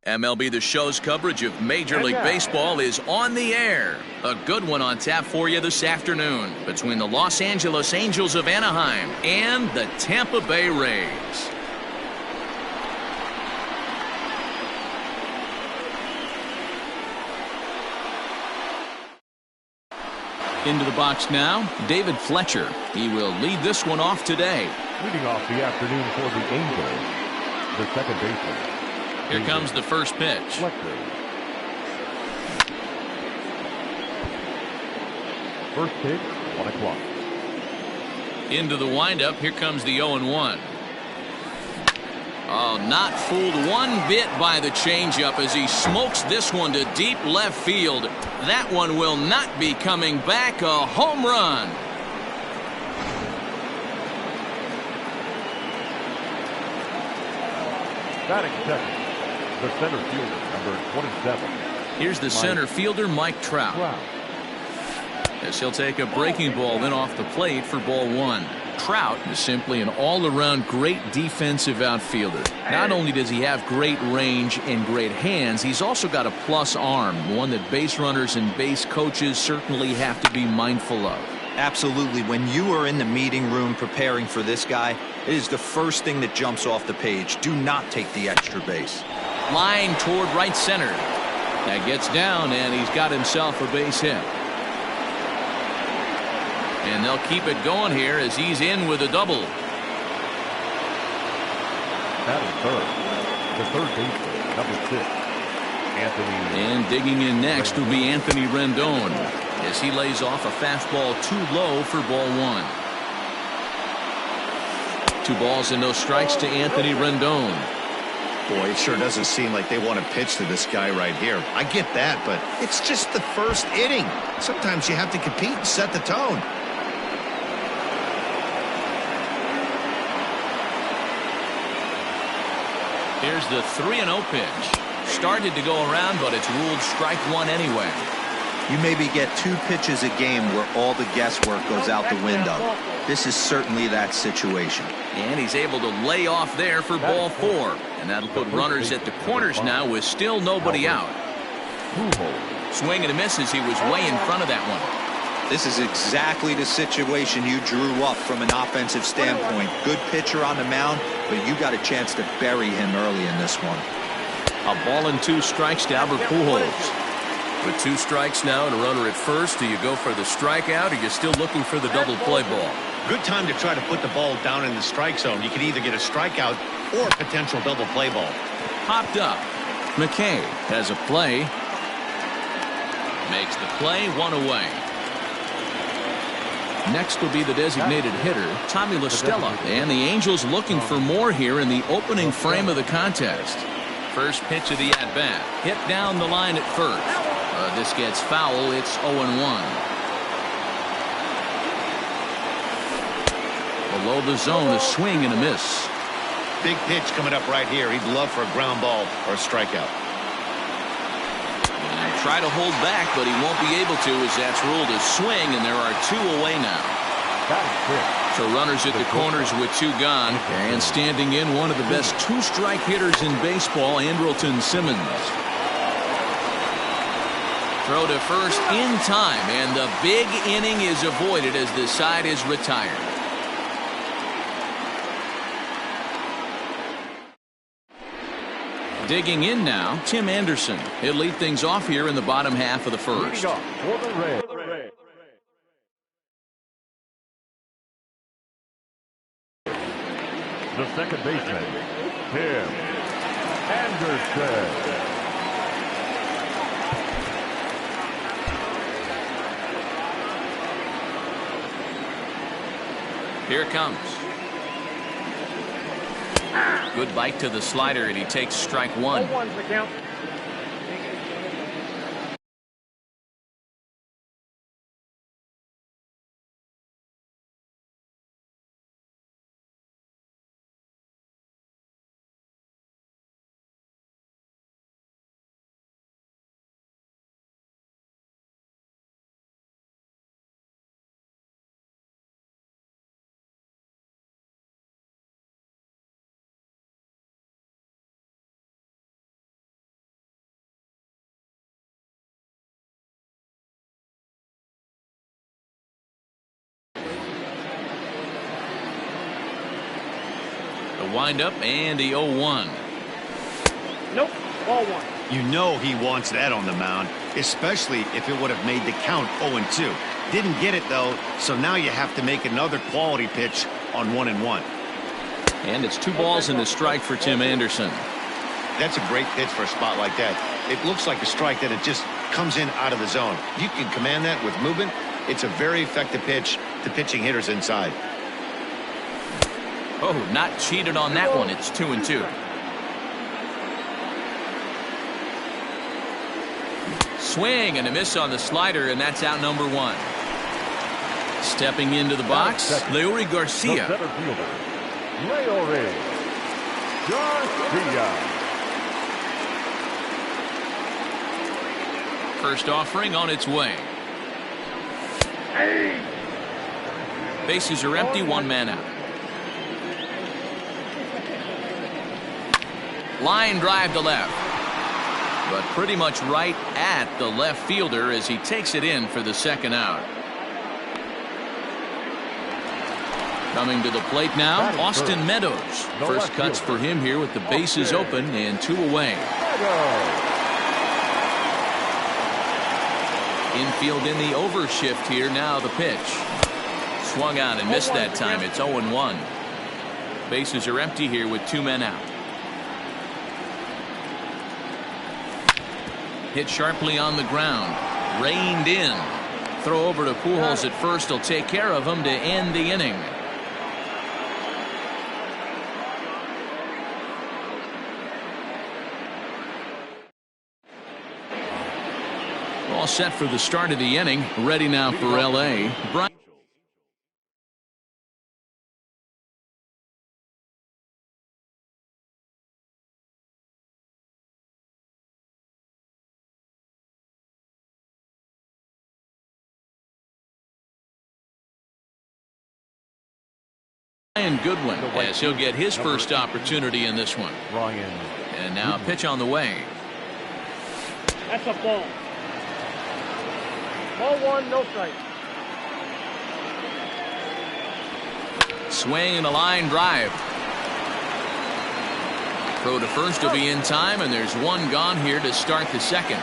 MLB The Show's coverage of Major League Baseball is on the air. A good one on tap for you this afternoon between the Los Angeles Angels of Anaheim and the Tampa Bay Rays. Into the box now, David Fletcher. He will lead this one off today. Leading off the afternoon for the Angels, the second baseman. Here comes the first pitch. Fletcher. First pitch, 1 o'clock. Into the windup, here comes the 0-1. Oh, not fooled one bit by the changeup as he smokes this one to deep left field. That one will not be coming back. A home run. Batting second, the center fielder, number 27. Here's the center fielder, Mike Trout. As he'll take a breaking ball then off the plate for ball one. Trout is simply an all-around great defensive outfielder. Not only does he have great range and great hands, he's also got a plus arm, one that base runners and base coaches certainly have to be mindful of. Absolutely. When you are in the meeting room preparing for this guy, it is the first thing that jumps off the page. Do not take the extra base. Line toward right center. That gets down, and he's got himself a base hit. And they'll keep it going here as he's in with a double. Batting third, the third baseman, number 6, Anthony. And digging in next will be Anthony Rendon as he lays off a fastball too low for ball one. 2 balls and no strikes to Anthony Rendon. Boy, it sure doesn't seem like they want to pitch to this guy right here. I get that, but it's just the first inning. Sometimes you have to compete and set the tone. Here's the 3-0 pitch. Started to go around, but it's ruled strike one anyway. You maybe get 2 pitches a game where all the guesswork goes out the window. This is certainly that situation. And he's able to lay off there for ball 4. And that'll put runners at the corners now with still nobody out. Swing and a miss as he was way in front of that one. This is exactly the situation you drew up from an offensive standpoint. Good pitcher on the mound, but you got a chance to bury him early in this one. A ball and 2 strikes to Albert Pujols. With 2 strikes now and a runner at first, do you go for the strikeout or are you still looking for the double play ball? Good time to try to put the ball down in the strike zone. You can either get a strikeout or a potential double play ball. Popped up. McKay has a play. Makes the play, 1 away. Next will be the designated hitter, Tommy La Stella. And the Angels looking for more here in the opening frame of the contest. First pitch of the at-bat. Hit down the line at first. This gets foul. It's 0-1. Below the zone, a swing and a miss. Big pitch coming up right here. He'd love for a ground ball or a strikeout. And try to hold back, but he won't be able to as that's ruled a swing, and there are 2 away now. So runners at the corners with 2 gone, and standing in one of the best 2-strike hitters in baseball, Andrelton Simmons. Throw to first in time, and the big inning is avoided as the side is retired. Digging in now, Tim Anderson. He'll lead things off here in the bottom half of the first. The second baseman, Tim Anderson. Here it comes. Good bite to the slider, and he takes strike 1. The windup and the 0-1. Nope, ball 1. You know he wants that on the mound, especially if it would have made the count 0-2. Didn't get it, though, so now you have to make another quality pitch on 1-1. And it's 2 balls and a strike for Tim Anderson. That's a great pitch for a spot like that. It looks like a strike that it just comes in out of the zone. You can command that with movement. It's a very effective pitch to pitching hitters inside. Oh, not cheated on that one. It's 2-2. Swing and a miss on the slider, and that's out number 1. Stepping into the box, Leury Garcia. The center fielder, Leury Garcia. First offering on its way. Bases are empty, 1 man out. Line drive to left. But pretty much right at the left fielder as he takes it in for the 2nd out. Coming to the plate now, Austin Meadows. First cuts for him here with the bases open and 2 away. Infield in the overshift here. Now the pitch. Swung out and missed that time. It's 0-1. Bases are empty here with 2 men out. Hit sharply on the ground. Reined in. Throw over to Pujols at first. Will take care of him to end the inning. All set for the start of the inning. Ready now for L.A. Brian. Goodwin as he'll get his first opportunity in this one. And now a pitch on the way. That's a ball. Ball 1, no strike. Swing and a line drive. Throw to first will be in time, and there's 1 gone here to start the 2nd.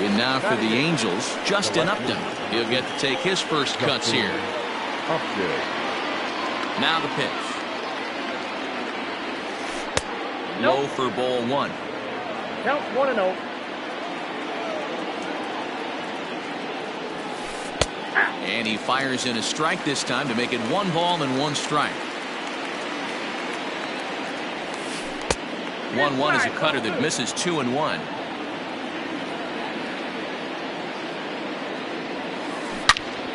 And now for the Angels, Justin Upton. He'll get to take his first cuts here. Now the pitch. Low for ball 1. Count 1-0. And he fires in a strike this time to make it 1 ball and 1 strike. 1-1 is a cutter that misses 2-1.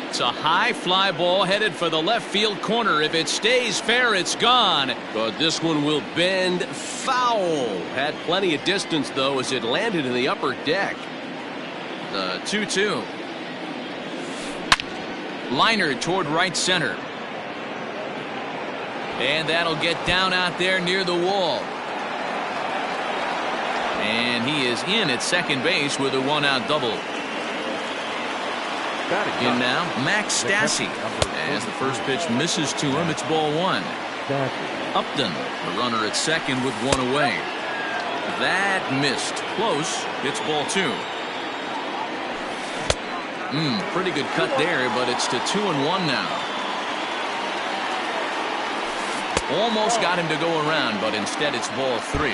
It's a high fly ball headed for the left field corner. If it stays fair, it's gone. But this one will bend foul. Had plenty of distance, though, as it landed in the upper deck. The 2-2. Liner toward right center. And that'll get down out there near the wall. And he is in at second base with a 1-out double. In now, Max Stassi. As the first pitch misses to him, it's ball 1. Upton, the runner at second with 1 away. That missed. Close. It's ball 2. Pretty good cut there, but it's to 2-1 now. Almost got him to go around, but instead it's ball 3.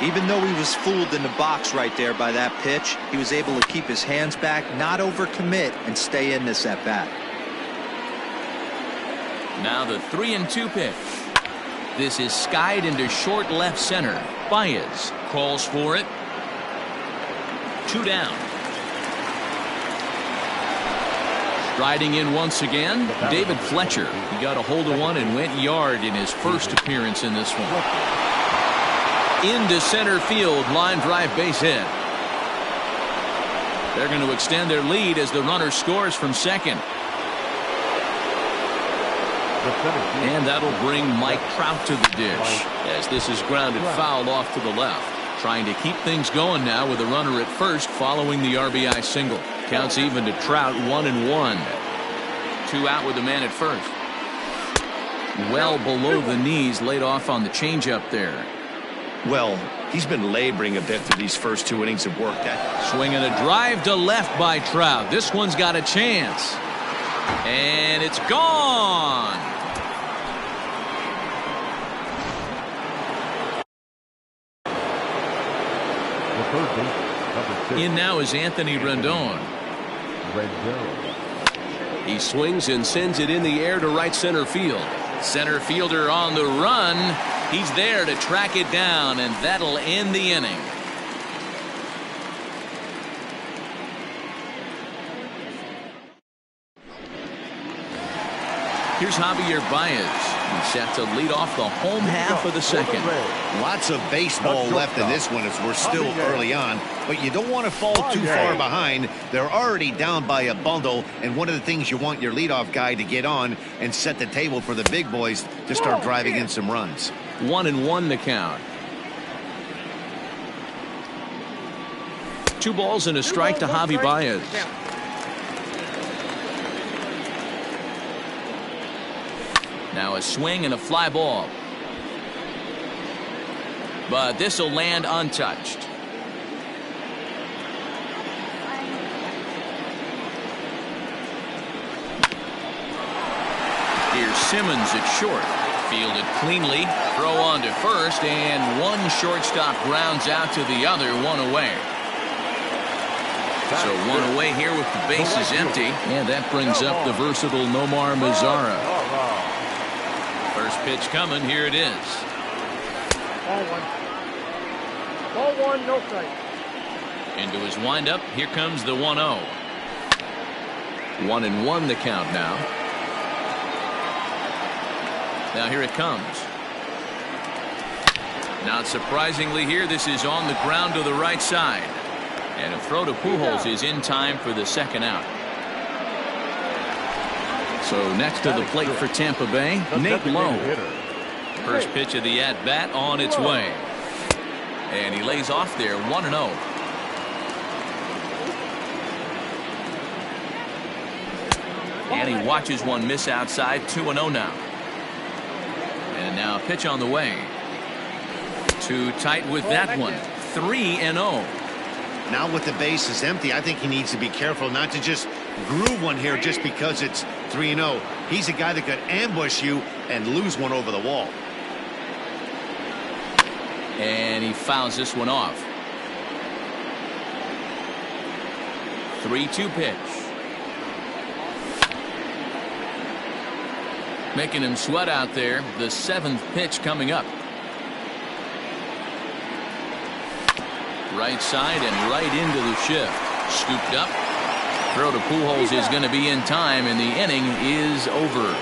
Even though he was fooled in the box right there by that pitch, he was able to keep his hands back, not overcommit, and stay in this at bat. Now the 3-2 pitch. This is skied into short left center. Baez calls for it. 2 down. Striding in once again, David Fletcher. He got a hold of one and went yard in his first appearance in this one. Into center field, line drive base hit. They're going to extend their lead as the runner scores from second. And that'll bring Mike Trout to the dish as this is grounded foul off to the left. Trying to keep things going now with a runner at first following the RBI single. Counts even to Trout, 1-1. 2 out with the man at first. well below the knees, laid off on the changeup there. Well, he's been laboring a bit through these first 2 innings of work. Swinging a drive to left by Trout. This one's got a chance. And it's gone. The third baseman, number 6. In now is Anthony Rendon. He swings and sends it in the air to right center field. Center fielder on the run. He's there to track it down, and that'll end the inning. Here's Javier Baez. He's set to lead off the home half of the second. Lots of baseball left in this one as we're still early on, but you don't want to fall too far behind. They're already down by a bundle, and one of the things you want your leadoff guy to get on and set the table for the big boys to start driving in some runs. 1-1 the count. 2 balls and a strike to Javi Baez. Now a swing and a fly ball. But this will land untouched. Here's Simmons at short. Fielded cleanly. Throw on to first, and one shortstop grounds out to the other, 1 away. So 1 away here with the bases empty. And that brings up the versatile Nomar Mazara. First pitch coming. Here it is. Ball 1. Ball 1, no strike. Into his windup. Here comes the 1-0. 1-1 the count now. Now here it comes. Not surprisingly here, this is on the ground to the right side. And a throw to Pujols is in time for the second out. So next to the plate for Tampa Bay, Nate Lowe. First pitch of the at-bat on its way. And he lays off there, 1-0. And he watches one miss outside, 2-0 now. And now a pitch on the way. Too tight with that one, 3-0. Now with the bases empty, I think he needs to be careful not to just groove one here just because it's 3-0. He's a guy that could ambush you and lose one over the wall. And he fouls this one off. 3-2 pitch. Making him sweat out there. The 7th pitch coming up. Right side and right into the shift. Scooped up. Throw to Pujols is going to be in time, and the inning is over.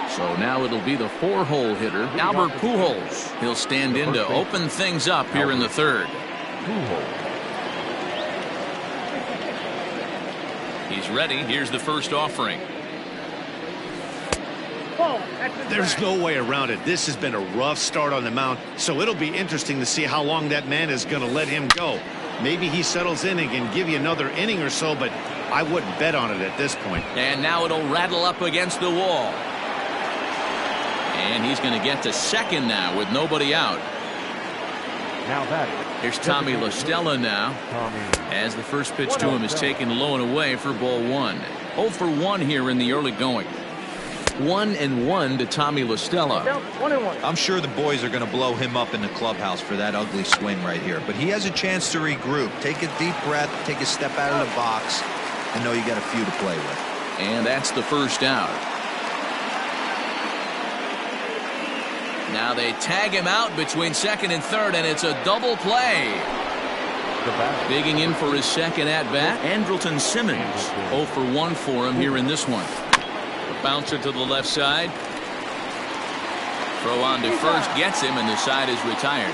So now it'll be the 4-hole hitter, Albert Pujols. He'll stand in to open things up here in the 3rd. He's ready. Here's the first offering. There's no way around it. This has been a rough start on the mound, so it'll be interesting to see how long that man is going to let him go. Maybe he settles in and can give you another inning or so, but I wouldn't bet on it at this point. And now it'll rattle up against the wall. And he's going to get to second now with nobody out. Now that Here's Tommy La Stella now, as the first pitch to him is taken low and away for ball 1. 0 for 1 here in the early going. 1-1 to Tommy La Stella. 1-1. I'm sure the boys are going to blow him up in the clubhouse for that ugly swing right here, but he has a chance to regroup. Take a deep breath, take a step out of the box, and know you got a few to play with. And that's the first out. Now they tag him out between second and third, and it's a double play. Digging in for his second at-bat, Andrelton Simmons. 0 for 1 for him here in this one. A bouncer to the left side. Throw on to first, gets him, and the side is retired.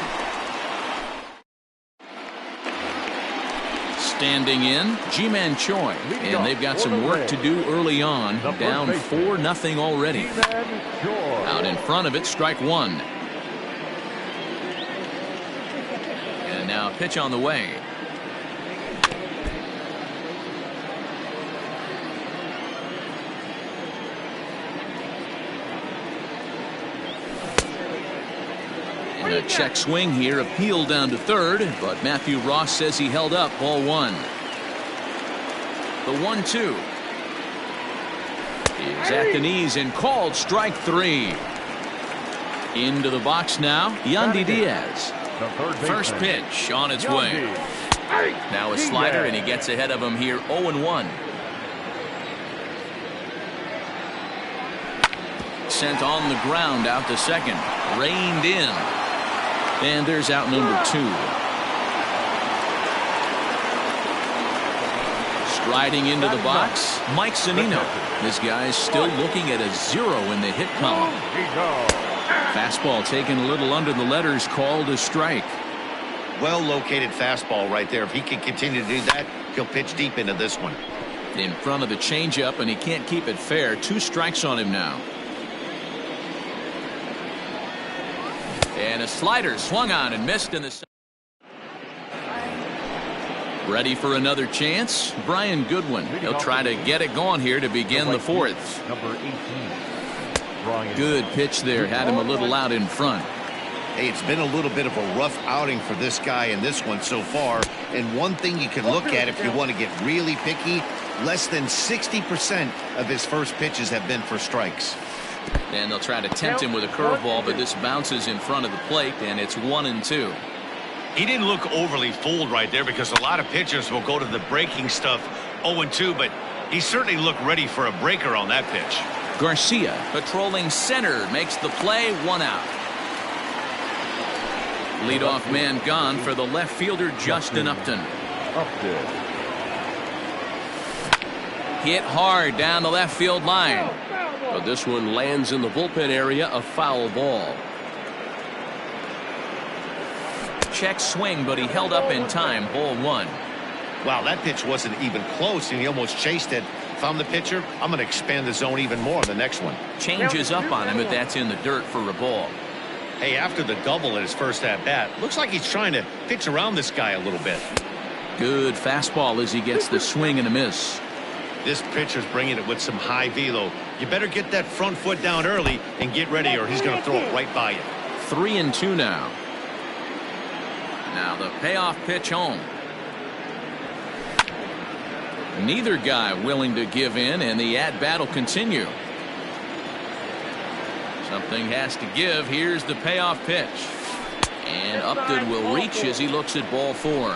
Standing in, Ji-Man Choi. And they've got some work to do early on. Down 4-0 already. Out in front of it, strike 1. And now a pitch on the way. A check swing here, appealed down to third, but Matthew Ross says he held up. Ball one. The 1-2 is at the knees and called strike three. Into the box now, Yandy Diaz. First pitch on its way. Now a slider, and he gets ahead of him here, 0-1. Sent on the ground out to second. Reined in. And there's out number two. Striding into the box, Mike Zunino. This guy's still looking at a 0 in the hit column. Fastball taken a little under the letters, called a strike. Well located fastball right there. If he can continue to do that, he'll pitch deep into this one. In front of the changeup, and he can't keep it fair. 2 strikes on him now. And a slider swung on and missed in the. Ready for another chance? Brian Goodwin. He'll try to get it going here to begin the fourth. Number 18. Good pitch there. Had him a little out in front. Hey, it's been a little bit of a rough outing for this guy in this one so far. And one thing you can look at if you want to get really picky, less than 60% of his first pitches have been for strikes. And they'll try to tempt him with a curveball, but this bounces in front of the plate, and it's 1-2. He didn't look overly fooled right there because a lot of pitchers will go to the breaking stuff 0-2, but he certainly looked ready for a breaker on that pitch. Garcia patrolling center makes the play, 1 out. Leadoff man gone for the left fielder, Justin Upton. Hit hard down the left field line. But this one lands in the bullpen area, a foul ball. Check swing, but he held up in time. Ball one. Wow, that pitch wasn't even close, and he almost chased it. If I'm the pitcher, I'm going to expand the zone even more in the next one. Changes up on him, but that's in the dirt for a ball. Hey, after the double in his first at-bat, looks like he's trying to pitch around this guy a little bit. Good fastball as he gets the swing and a miss. This pitcher's bringing it with some high velo. You better get that front foot down early and get ready, or he's going to throw it right by you. 3-2 now. Now the payoff pitch home. Neither guy willing to give in, and the at-bat will continue. Something has to give. Here's the payoff pitch. And Upton will reach as he looks at ball 4.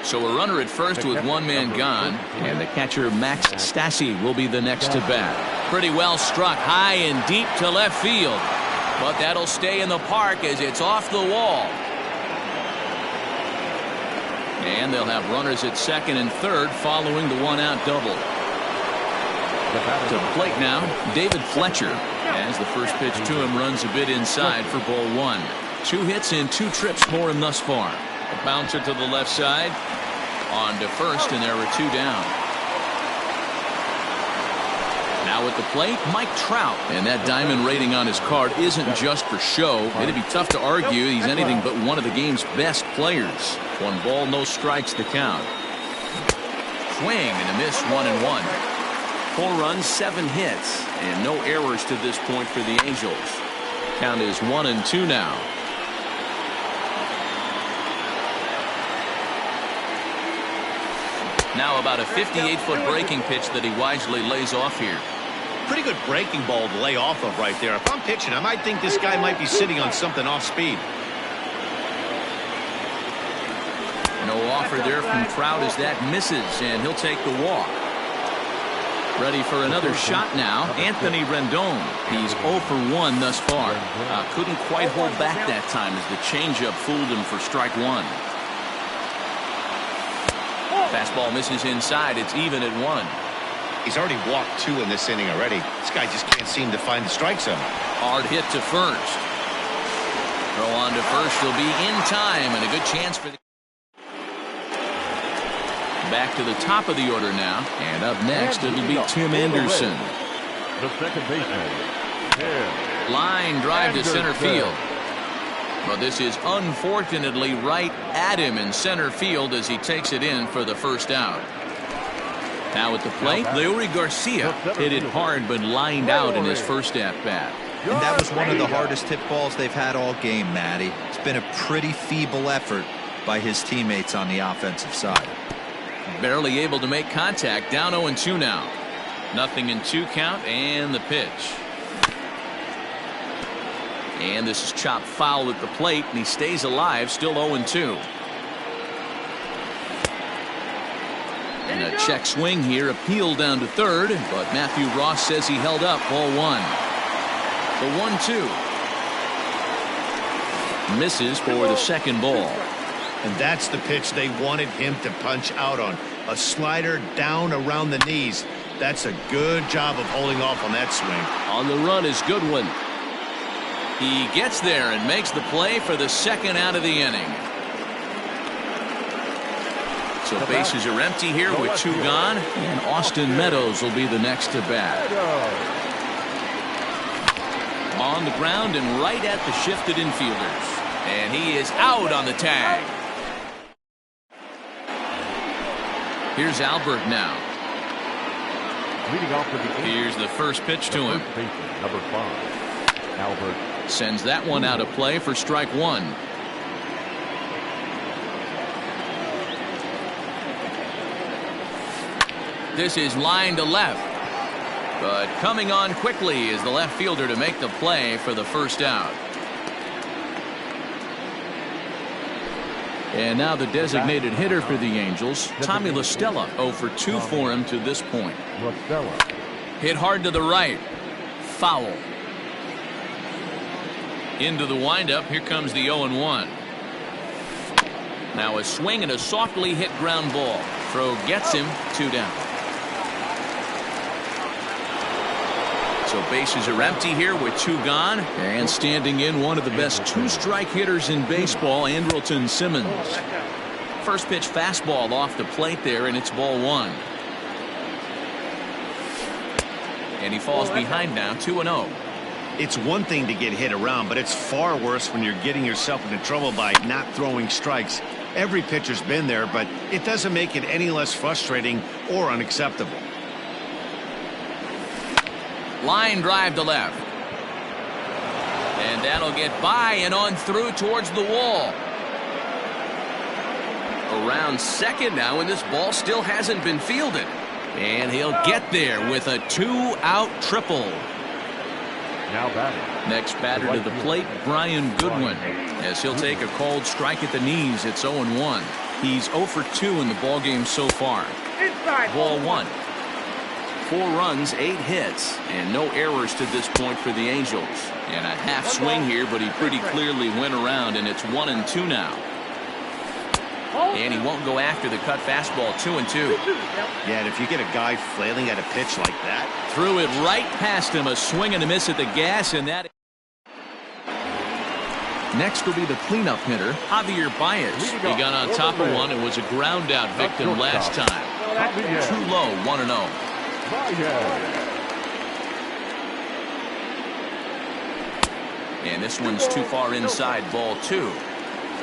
So a runner at first with one man gone, and the catcher Max Stassi will be the next to bat. Pretty well struck high and deep to left field, but that'll stay in the park as it's off the wall. And they'll have runners at second and third following the one-out double. To the plate now, David Fletcher, as the first pitch to him runs a bit inside for ball 1. 2 hits in 2 trips for him thus far. A bouncer to the left side. On to first, and there are 2 down. Now at the plate, Mike Trout. And that diamond rating on his card isn't just for show. It'd be tough to argue he's anything but one of the game's best players. 1 ball, no strikes to count. Swing and a miss, 1-1. 4 runs, 7 hits, and no errors to this point for the Angels. Count is 1-2 now. Now about a 58-foot breaking pitch that he wisely lays off here. Pretty good breaking ball to lay off of right there. If I'm pitching, I might think this guy might be sitting on something off speed. No offer there from Trout as that misses, and he'll take the walk. Ready for another shot now, Anthony Rendon. He's 0 for 1 thus far. Couldn't quite hold back that time as the changeup fooled him for strike 1. Fastball misses inside. It's even at 1. He's already walked 2 in this inning already. This guy just can't seem to find the strike zone. Hard hit to first. Throw on to first will be in time, and a good chance for the. Back to the top of the order now, and up next it'll be Tim Anderson. The second baseman, Tim. Line drive to center field. But this is unfortunately right at him in center field as he takes it in for the first out. Now at the plate, Leury Garcia hit it hard but lined out in his first at-bat. And that was one of the hardest hit balls they've had all game, Matty. It's been a pretty feeble effort by his teammates on the offensive side. Barely able to make contact. Down 0-2 now. Nothing in 2 count, and the pitch. And this is chopped foul at the plate, and he stays alive, still 0-2. And a check swing here, appeal down to third, but Matthew Ross says he held up. Ball 1. The 1-2. Misses for the second ball. And that's the pitch they wanted him to punch out on. A slider down around the knees. That's a good job of holding off on that swing. On the run is Goodwin. He gets there and makes the play for the second out of the inning. So bases are empty here with 2 gone, and Austin Meadows will be the next to bat. On the ground and right at the shifted infielders. And he is out on the tag. Here's Albert now. Leading off for the Here's the first pitch to him. Number 5, Albert. Sends that one out of play for strike 1. This is line to left. But coming on quickly is the left fielder to make the play for the first out. And now the designated hitter for the Angels, Tommy La Stella, 0 for 2 for him to this point. Hit hard to the right. Foul. Into the windup. Here comes the 0-1. Now a swing and a softly hit ground ball. Throw gets him. 2 down. So bases are empty here with 2 gone. And standing in one of the best 2-strike hitters in baseball, Andrelton Simmons. First pitch fastball off the plate there, and it's ball 1. And he falls behind now, 2-0. It's one thing to get hit around, but it's far worse when you're getting yourself into trouble by not throwing strikes. Every pitcher's been there, but it doesn't make it any less frustrating or unacceptable. Line drive to left. And that'll get by and on through towards the wall. Around second now, and this ball still hasn't been fielded. And he'll get there with a 2-out triple. Now batting. Next batter to the plate, Brian Goodwin, as he'll take a called strike at the knees. It's 0-1. He's 0 for 2 in the ballgame so far. Ball 1. 4 runs, 8 hits, and no errors to this point for the Angels. And a half swing here, but he pretty clearly went around, and it's 1-2 now. And he won't go after the cut fastball. 2-2. Yeah, and if you get a guy flailing at a pitch like that. Threw it right past him. A swing and a miss at the gas, and that. Next will be the cleanup hitter, Javier Baez. He got on top of one and was a ground out victim last time. Too low, 1-0. And this one's too far inside, ball 2.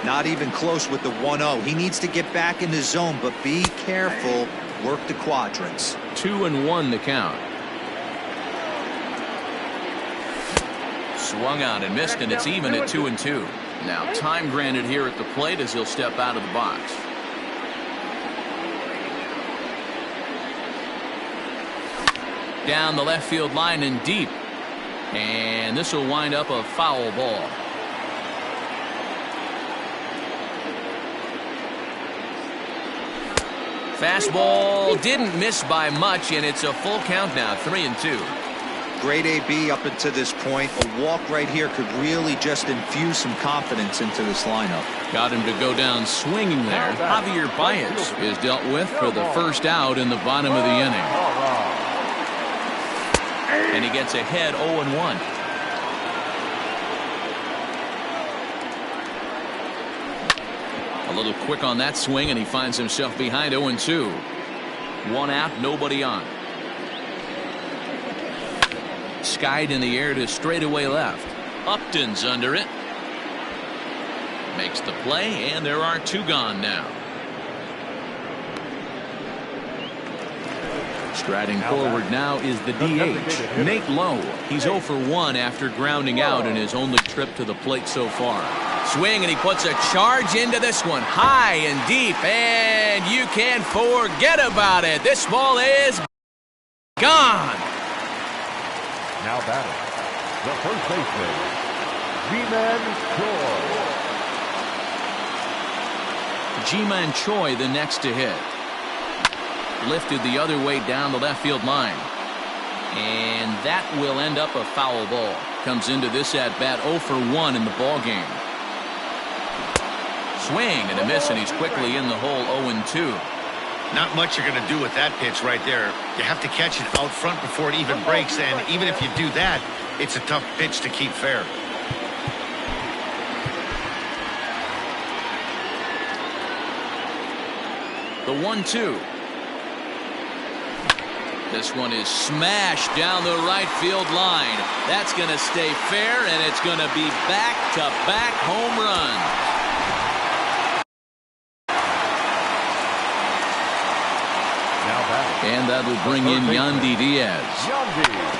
Not even close with the 1-0. He needs to get back in the zone, but be careful. Work the quadrants. 2-1 the count. Swung out and missed, and it's even at 2-2. Now time granted here at the plate as he'll step out of the box. Down the left field line and deep. And this will wind up a foul ball. Fastball didn't miss by much, and it's a full count now, 3-2. Great AB up until this point. A walk right here could really just infuse some confidence into this lineup. Got him to go down swinging there. Javier Baez is dealt with for the first out in the bottom of the inning. And he gets ahead 0-1. A little quick on that swing, and he finds himself behind 0-2. 1 out, nobody on. Skied in the air to straightaway left. Upton's under it. Makes the play, and there are 2 gone now. Striding forward now is the DH, Nate Lowe. He's 0 for 1 after grounding out in his only trip to the plate so far. Swing, and he puts a charge into this one, high and deep, and you can forget about it. This ball is gone. Now batting, the first baseman, G-Man Choi the next to hit. Lifted the other way down the left field line. And that will end up a foul ball. Comes into this at bat 0 for 1 in the ball game. Swing and a miss, and he's quickly in the hole 0-2. Not much you're going to do with that pitch right there. You have to catch it out front before it even breaks, and even if you do that, it's a tough pitch to keep fair. The 1-2. This one is smashed down the right field line. That's going to stay fair, and it's going to be back-to-back home runs. And that'll bring in Yandy Diaz.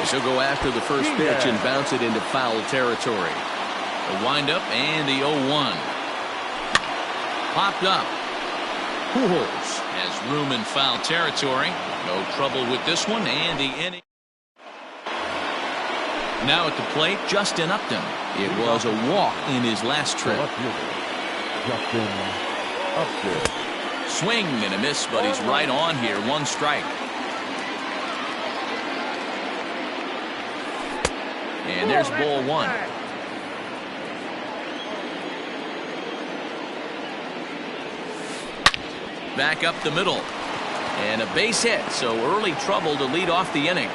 She'll go after the first pitch and bounce it into foul territory. The windup and the 0-1. Popped up. Pujols has room in foul territory. No trouble with this one, and the inning. Now at the plate, Justin Upton. It was a walk in his last trip. Justin Upton. Swing and a miss, but he's right on here. 1 strike. And there's ball 1. Back up the middle. And a base hit, so early trouble to lead off the inning.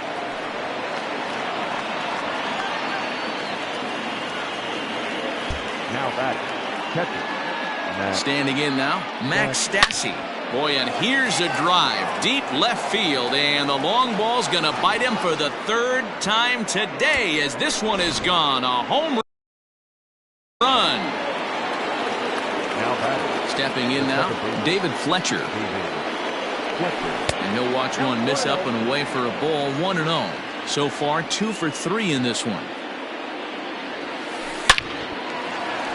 Now back. Catcher. Standing in now, Max Stassi. Boy, and here's a drive. Deep left field, and the long ball's going to bite him for the 3rd time today as this one is gone. A home run. Stepping in now, David Fletcher. And he'll watch one miss up and away for a ball. 1-0. So far, 2 for 3 in this one.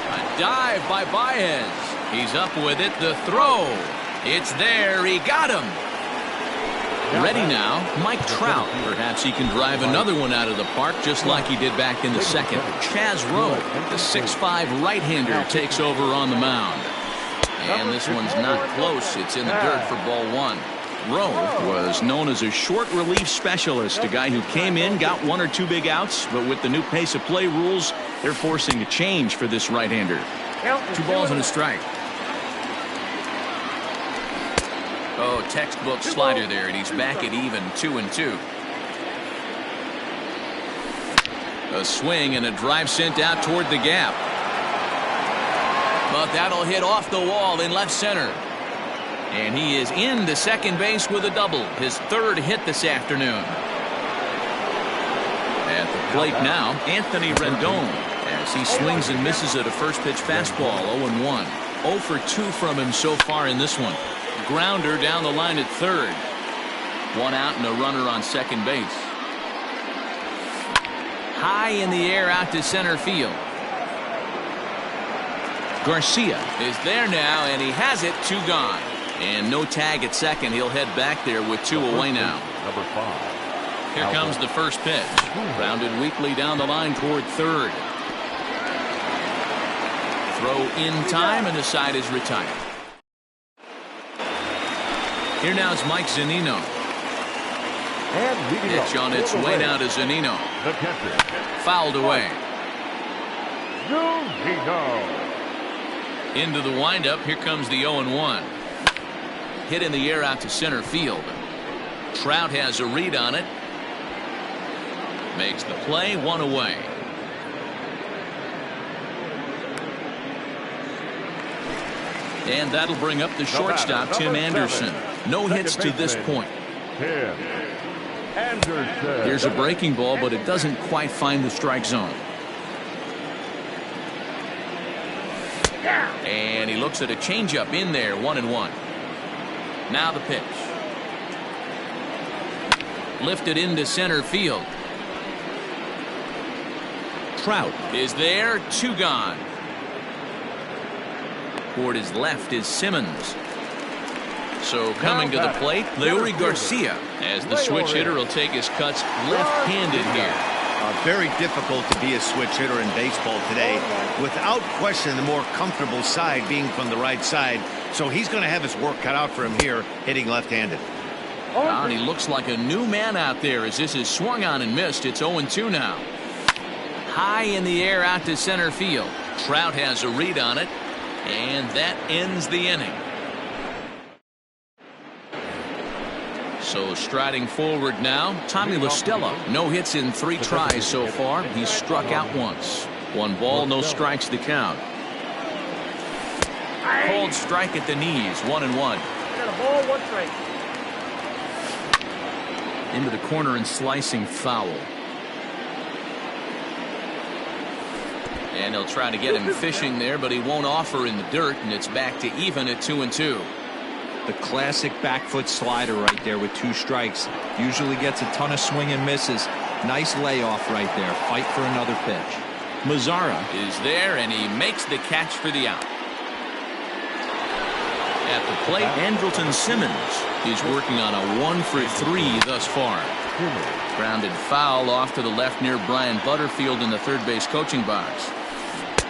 A dive by Baez. He's up with it. The throw. It's there. He got him. Ready now, Mike Trout. Perhaps he can drive another one out of the park just like he did back in the second. Chaz Rowe, the 6'5" right-hander, takes over on the mound. And this one's not close. It's in the dirt for ball 1. Rowe was known as a short relief specialist, a guy who came in, got 1 or 2 big outs, but with the new pace of play rules, they're forcing a change for this right-hander. 2 balls and a strike. Oh, textbook slider there, and he's back at even 2-2. A swing and a drive sent out toward the gap. But that'll hit off the wall in left center. And he is into second base with a double, his 3rd hit this afternoon. At the plate now, Anthony Rendon, as he swings and misses at a first pitch fastball. 0-1. 0 for 2 from him so far in this one. Grounder down the line at 3rd. 1 out and a runner on second base. High in the air out to center field. Garcia is there now, and he has it. 2 gone. And no tag at second. He'll head back there with 2 away now. Number 5. Here comes the first pitch. Grounded weakly down the line toward 3rd. Throw in time, and the side is retired. Here now is Mike Zunino. Pitch on its way down to Zunino. Fouled away. Into the windup. Here comes the 0-1. Hit in the air out to center field. Trout has a read on it. Makes the play. 1 away. And that'll bring up the shortstop, Tim Anderson. No hits to this point. Here's a breaking ball, but it doesn't quite find the strike zone. And he looks at a changeup in there. 1-1. Now the pitch. Lifted into center field. Trout is there. 2 gone. Toward his left is Simmons. So coming to the plate, Leury Garcia, as the switch hitter will take his cuts left-handed here. Very difficult to be a switch hitter in baseball today. Without question, the more comfortable side being from the right side. So he's going to have his work cut out for him here, hitting left-handed. And he looks like a new man out there as this is swung on and missed. It's 0-2 now. High in the air out to center field. Trout has a read on it, and that ends the inning. So striding forward now, Tommy La Stella. No hits in 3 tries so far. He's struck out once. 1 ball, no strikes to count. Cold strike at the knees, 1-1. Got a ball, 1 strike. Into the corner and slicing foul. And he'll try to get him fishing there, but he won't offer in the dirt, and it's back to even at 2-2. The classic back foot slider right there with 2 strikes. Usually gets a ton of swing and misses. Nice layoff right there. Fight for another pitch. Mazzara is there, and he makes the catch for the out. At the plate, Andrelton Simmons is working on a 1-for-3 thus far. Grounded foul off to the left near Brian Butterfield in the third base coaching box.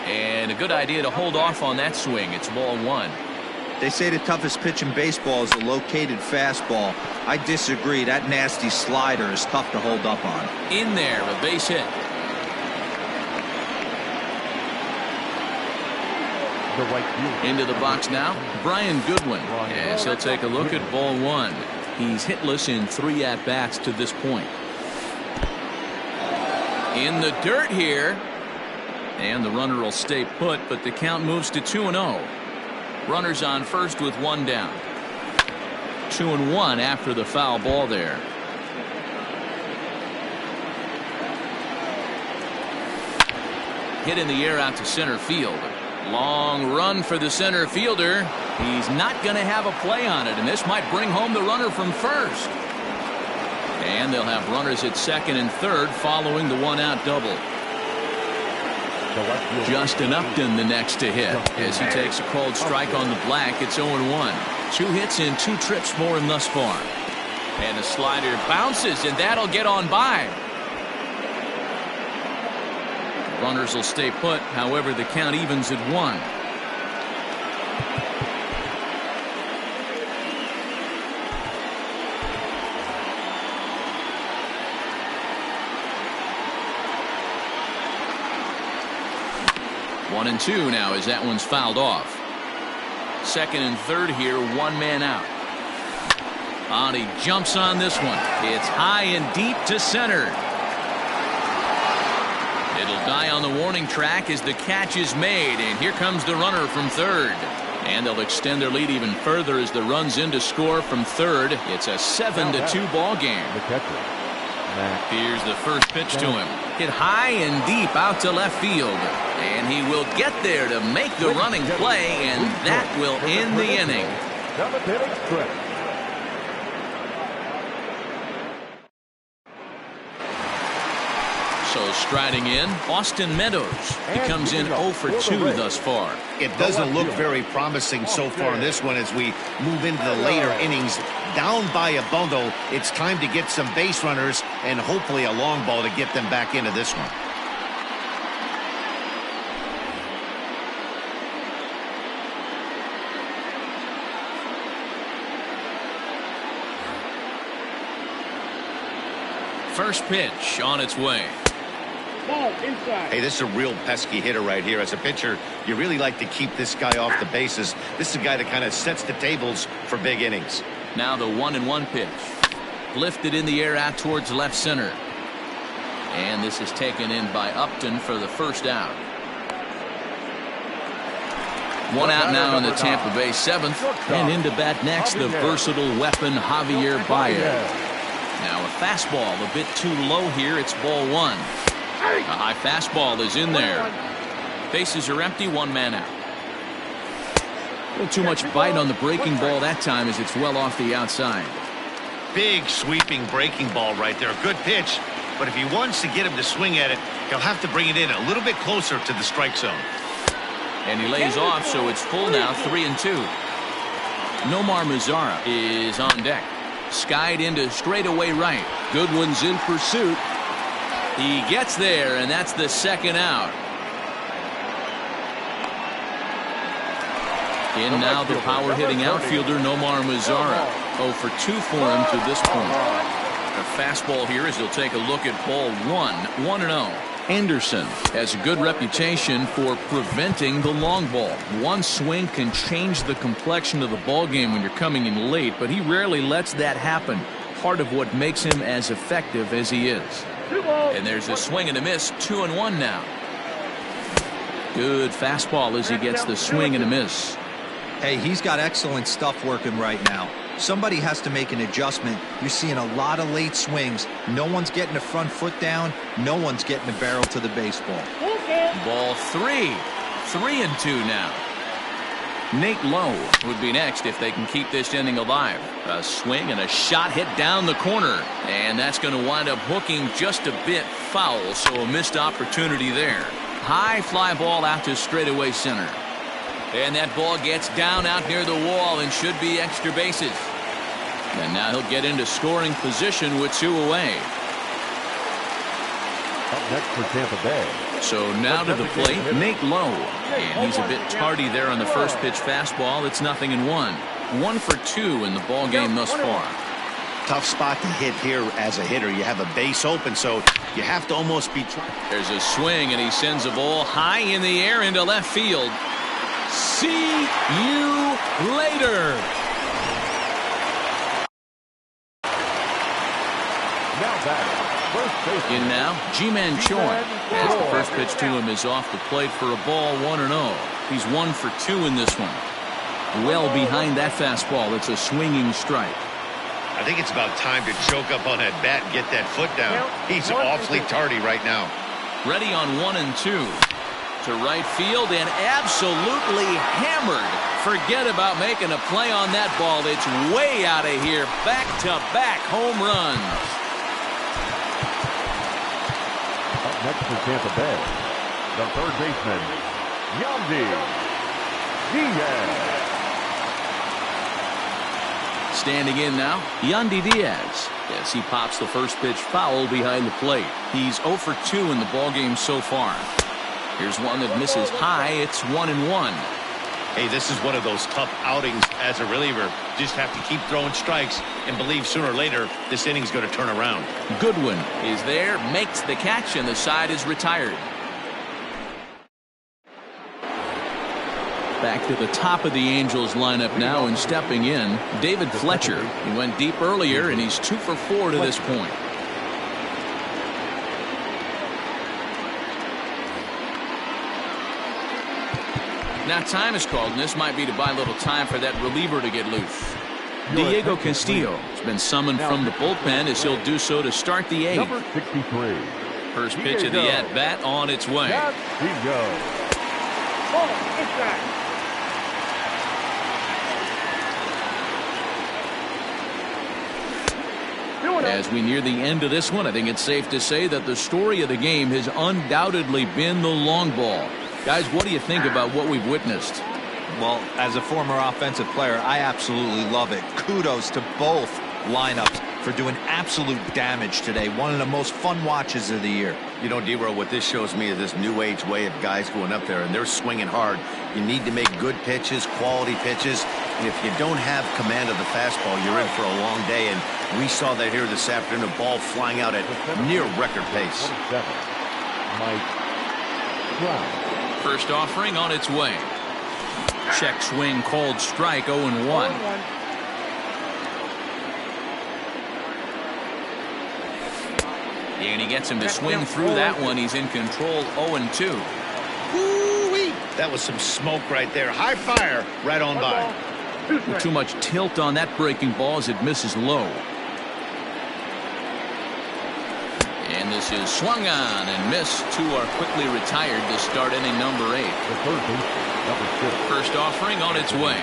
And a good idea to hold off on that swing. It's ball 1. They say the toughest pitch in baseball is a located fastball. I disagree. That nasty slider is tough to hold up on. In there, a base hit. Into the box now, Brian Goodwin, as he'll take a look at ball 1. He's hitless in 3 at-bats to this point. In the dirt here, and the runner will stay put, but the count moves to 2-0. Runners on first with 1 down. 2-1 after the foul ball there. Hit in the air out to center field. Long run for the center fielder. He's not going to have a play on it, and this might bring home the runner from first. And they'll have runners at second and third following the 1-out double. Justin Upton the next to hit as he takes a called strike on the black. It's 0-1. 2 hits in 2 trips for him thus far. And the slider bounces, and that'll get on by. Runners will stay put. However, the count evens at 1. One and 2 now as that one's fouled off. Second and third here, 1 man out. And he jumps on this one. It's high and deep to center. It'll die on the warning track as the catch is made, and here comes the runner from third. And they'll extend their lead even further as the run's in to score from third. It's a 7-2 ball game. Here's the first pitch to him. Hit high and deep out to left field. And he will get there to make the running play, and that will end the inning. So striding in, Austin Meadows. He comes in 0 for 2 thus far. It doesn't look very promising so far in this one as we move into the later innings. Down by a bundle, it's time to get some base runners and hopefully a long ball to get them back into this one. First pitch on its way. Ball inside. Hey, this is a real pesky hitter right here. As a pitcher, you really like to keep this guy off the bases. This is a guy that kind of sets the tables for big innings. Now the 1-1 pitch. Lifted in the air out towards left center. And this is taken in by Upton for the first out. 1 out now in the Tampa Bay 7th. And into bat next, the versatile weapon Javier Baez. Now a fastball a bit too low here. It's ball 1. A high fastball is in there. Bases are empty, 1 man out. A little too much bite on the breaking ball that time as it's well off the outside. big sweeping breaking ball right there. A good pitch, but if he wants to get him to swing at it, he'll have to bring it in a little bit closer to the strike zone. And he lays off, so it's full now, 3-2. Nomar Mazara is on deck. Skied into straightaway right. Goodwin's in pursuit. He gets there, and that's the second out. In now the power-hitting outfielder Nomar Mazara. 0 for 2 for him to this point. A fastball here as he'll take a look at ball 1-0. Anderson has a good reputation for preventing the long ball. One swing can change the complexion of the ball game when you're coming in late, but he rarely lets that happen. Part of what makes him as effective as he is. And there's a swing and a miss, 2-1 now. Good fastball as he gets the swing and a miss. Hey, he's got excellent stuff working right now. Somebody has to make an adjustment. You're seeing a lot of late swings. No one's getting the front foot down. No one's getting the barrel to the baseball. Ball 3. 3-2 now. Nate Lowe would be next if they can keep this inning alive. A swing and a shot hit down the corner. And that's going to wind up hooking just a bit foul, so a missed opportunity there. High fly ball out to straightaway center. And that ball gets down out near the wall and should be extra bases. And now he'll get into scoring position with 2 away. Up next for Tampa Bay. So now to the plate, Nate Lowe. And he's a bit tardy there on the first pitch fastball. It's 0-1. 1 for 2 in the ball game thus far. Tough spot to hit here as a hitter. You have a base open, so you have to almost be trying. There's a swing, and he sends a ball high in the air into left field. See you later. Now back, first baseman. In now, G-Man Choi. As the first pitch to him is off the plate for a ball, 1-0. He's 1 for 2 in this one. Well behind that fastball. It's a swinging strike. I think it's about time to choke up on that bat and get that foot down. He's awfully tardy right now. Ready on 1 and 2. To right field and absolutely hammered. Forget about making a play on that ball. It's way out of here. Back-to-back home runs. Up next for Tampa Bay, the third baseman, Yandy Diaz. Standing in now, Yandy Diaz. Yes, he pops the first pitch foul behind the plate. He's 0 for 2 in the ballgame so far. Here's one that misses high. It's 1-1. Hey, this is one of those tough outings as a reliever. Just have to keep throwing strikes and believe sooner or later this inning's going to turn around. Goodwin is there, makes the catch, and the side is retired. Back to the top of the Angels lineup now, and stepping in, David Fletcher. He went deep earlier, and he's 2 for 4 to this point. Now time is called, and this might be to buy a little time for that reliever to get loose. Diego Castillo has been summoned from the bullpen as he'll do so to start the 8th. Number 63. First pitch of the at-bat on its way. Castillo. Ball inside. As we near the end of this one, I think it's safe to say that the story of the game has undoubtedly been the long ball. Guys, what do you think about what we've witnessed? Well, as a former offensive player, I absolutely love it. Kudos to both lineups for doing absolute damage today. One of the most fun watches of the year. You know, D-Row, what this shows me is this new age way of guys going up there, and they're swinging hard. You need to make good pitches, quality pitches, and if you don't have command of the fastball, you're in for a long day, and we saw that here this afternoon, a ball flying out at near record pace. 27. Mike Trout. First offering on its way. Check swing called strike, 0-1. And he gets him to swing through that one. He's in control, 0-2. Woo-wee. That was some smoke right there. High fire right on by. Too much tilt on that breaking ball as it misses low. And this is swung on and missed. 2 are quickly retired to start inning number 8. The third baseman, number 6. First offering on its way.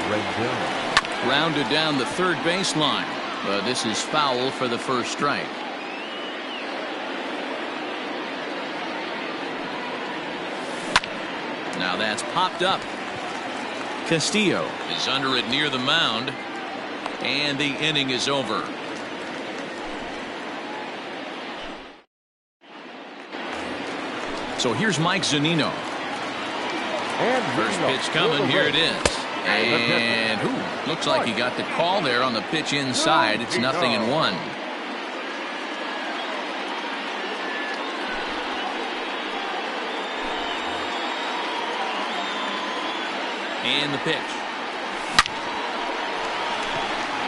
Ray Jones. Rounded down the third baseline. But this is foul for the first strike. Now that's popped up. Castillo is under it near the mound. And the inning is over. So here's Mike Zunino. And First pitch coming. Here it is. And looks like he got the call there on the pitch inside. It's 0-1. And the pitch.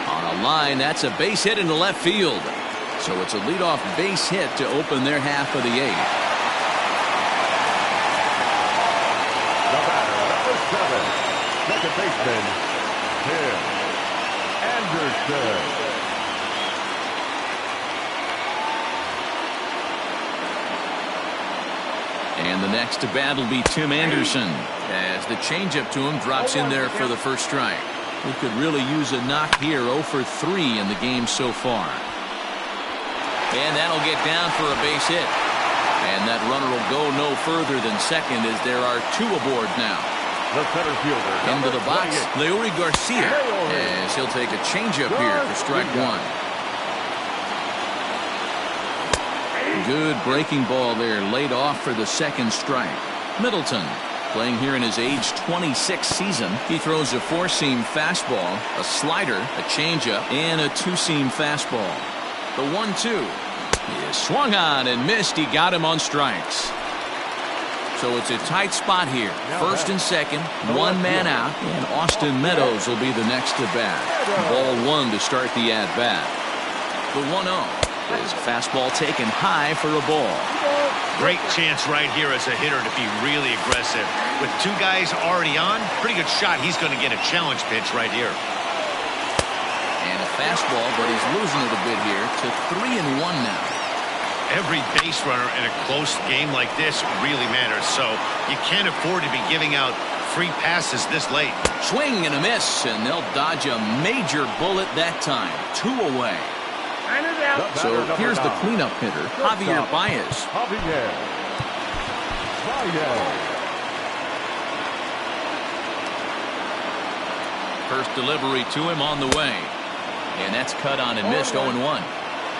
On a line, that's a base hit into left field. So it's a leadoff base hit to open their half of the eighth. The batter, number 7, second baseman, Tim Anderson. And the next to bat will be Tim Anderson as the changeup to him drops in there for the first strike. He could really use a knock here. 0 for 3 in the game so far. And that'll get down for a base hit. And that runner will go no further than second as there are 2 aboard now. The center fielder. Into the box, Leury Garcia, as he'll take a changeup here for strike 1. Good breaking ball there, laid off for the second strike. Middleton, playing here in his age 26 season. He throws a 4-seam fastball, a slider, a changeup, and a 2-seam fastball. The 1-2 is swung on and missed. He got him on strikes. So it's a tight spot here. First and second, 1 man out, and Austin Meadows will be the next to bat. Ball 1 to start the at-bat. The 1-0 is a fastball taken high for a ball. Great chance right here as a hitter to be really aggressive. With 2 guys already on, pretty good shot. He's going to get a challenge pitch right here. And a fastball, but he's losing it a bit here to 3-1 now. Every base runner in a close game like this really matters, so you can't afford to be giving out free passes this late. Swing and a miss, and they'll dodge a major bullet that time. 2 away. So here's the cleanup hitter, Javier Baez. Javier Baez. First delivery to him on the way. And that's cut on and missed. 0-1.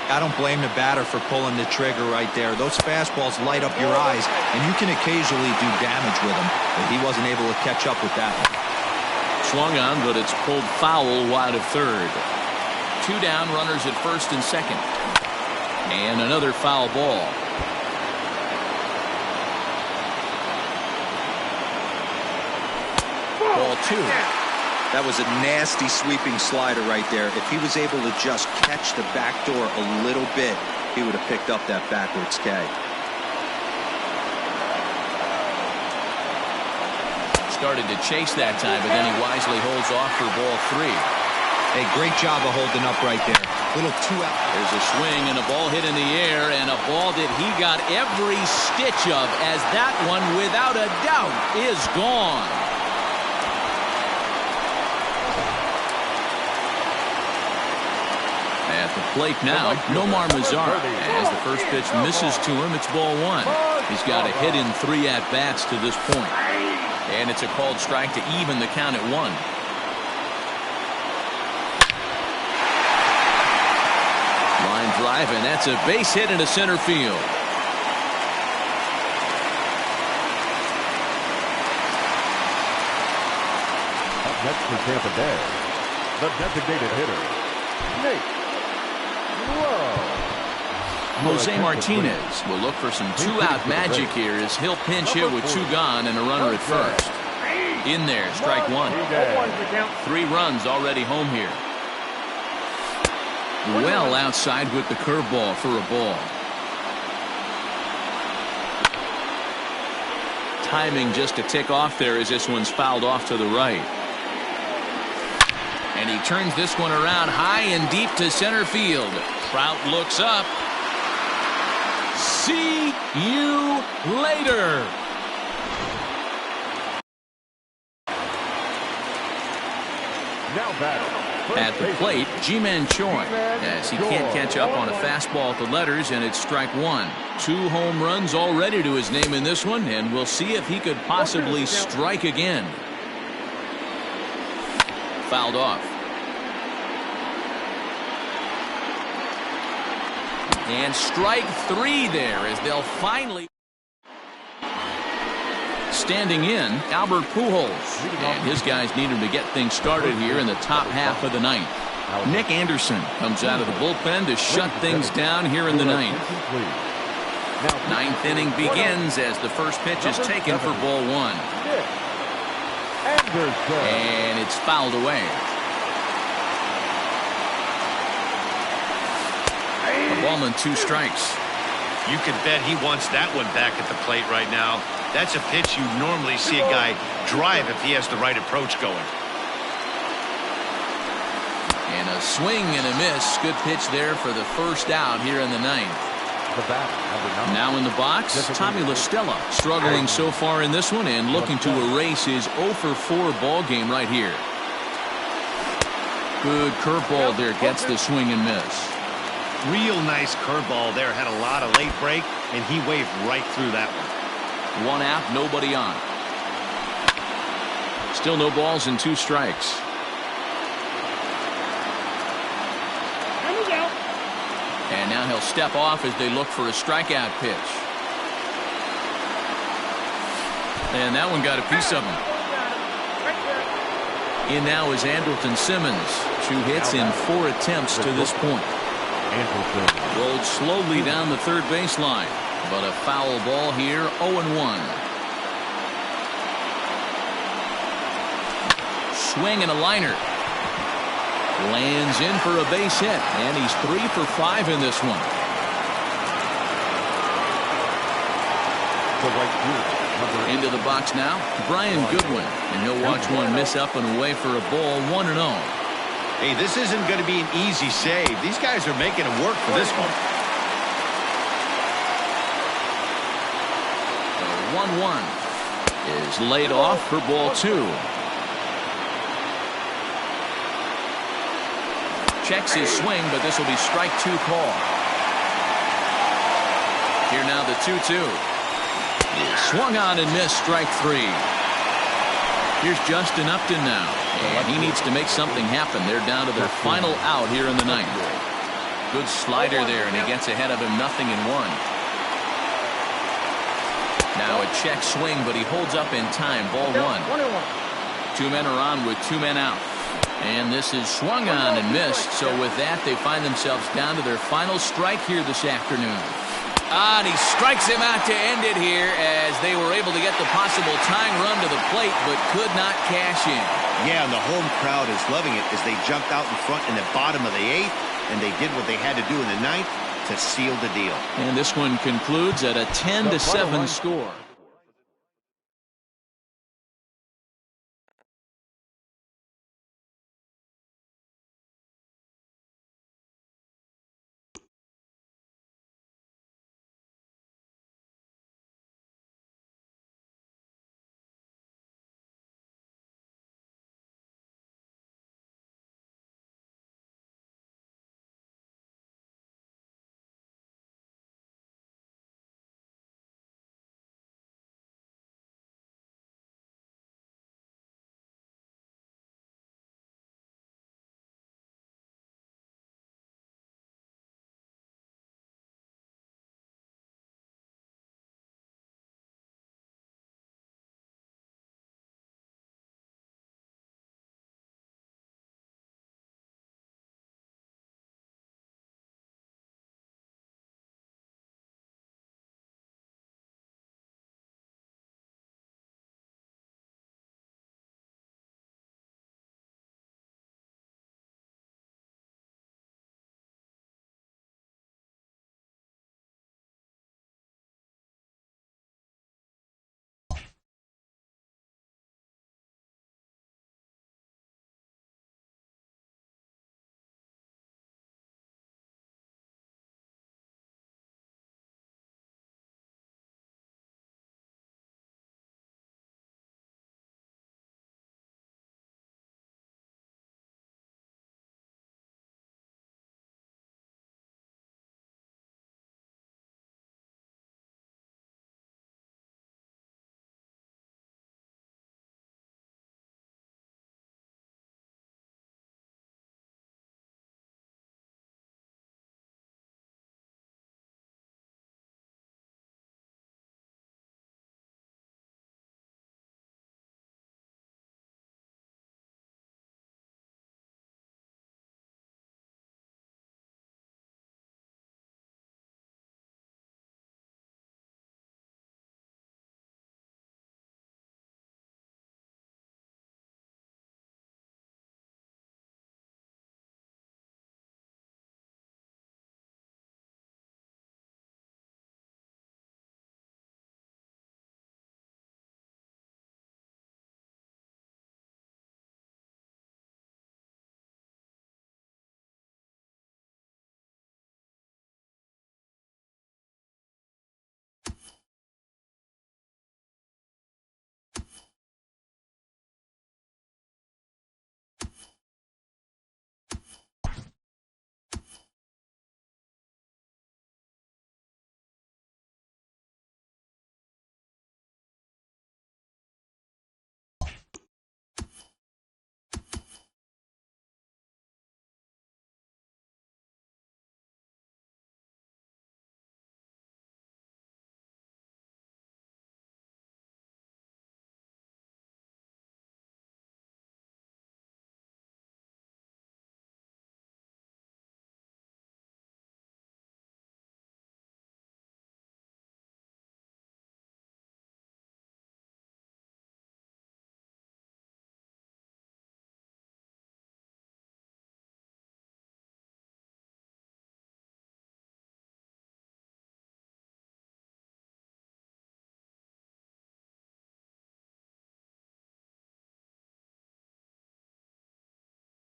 I don't blame the batter for pulling the trigger right there. Those fastballs light up your eyes, and you can occasionally do damage with them. But he wasn't able to catch up with that one. Swung on, but it's pulled foul wide of third. 2 down, runners at first and second. And another foul ball. Ball 2. That was a nasty sweeping slider right there. If he was able to just catch the back door a little bit, he would have picked up that backwards K. Started to chase that time, but then he wisely holds off for ball 3. Hey, great job of holding up right there. Little 2 out. There's a swing and a ball hit in the air, and a ball that he got every stitch of, as that one, without a doubt, is gone. At the plate now, Nomar Mazar. As the first pitch misses to him, it's ball 1. He's got a hit in 3 at-bats to this point. And it's a called strike to even the count at 1. Line drive, and that's a base hit into center field. Up next for Tampa Bay, the designated hitter, Nate Lowe. Jose Martinez will look for some 2-out magic here as he'll pinch hit with 2 gone and a runner at first. In there, strike 1. 3 runs already home here. Well outside with the curveball for a ball. Timing just a tick off there as this one's fouled off to the right. And he turns this one around high and deep to center field. Trout looks up. See you later. Now batting, At the plate, G-Man Choi, as he can't catch up on a fastball at the letters, and it's strike one. 2 home runs already to his name in this one, and we'll see if he could possibly strike again. Fouled off. And strike 3 there as they'll finally. Standing in, Albert Pujols, and his guys need him to get things started here in the top half of the ninth. Nick Anderson comes out of the bullpen to shut things down here in the ninth. Ninth inning begins as the first pitch is taken for ball 1. And it's fouled away. A ball and 2 strikes. You can bet he wants that one back at the plate right now. That's a pitch you normally see a guy drive if he has the right approach going. And a swing and a miss. Good pitch there for the first out here in the ninth. Now in the box, Tommy La Stella, struggling so far in this one and looking to erase his 0 for 4 ball game right here. Good curveball there, gets the swing and miss. Real nice curveball there, had a lot of late break, and he waved right through that one. 1 out, nobody on. Still no balls and 2 strikes. And now he'll step off as they look for a strikeout pitch. And that one got a piece of him. In now is Andrelton Simmons. 2 hits in 4 attempts to this point. Rolled slowly down the third baseline, but a foul ball here, 0-1. Swing and a liner. Lands in for a base hit, and he's 3 for 5 in this one. Into the box now, Brian Goodwin, and he'll watch one miss up and away for a ball, 1-0. Hey, this isn't going to be an easy save. These guys are making him work for this one. 1-1 is laid off for ball 2. Checks his swing, but this will be strike 2 call. Here now the 2-2. Swung on and missed, strike 3. Here's Justin Upton now, and he needs to make something happen. They're down to their final out here in the ninth. Good slider there, and he gets ahead of him, 0-1. Now a check swing, but he holds up in time, ball 1. 2 men are on with 2 men out. And this is swung on and missed, so with that they find themselves down to their final strike here this afternoon. And he strikes him out to end it here as they were able to get the possible tying run to the plate but could not cash in. Yeah, and the home crowd is loving it as they jumped out in front in the bottom of the 8th, and they did what they had to do in the 9th to seal the deal. And this one concludes at a 10-7 score.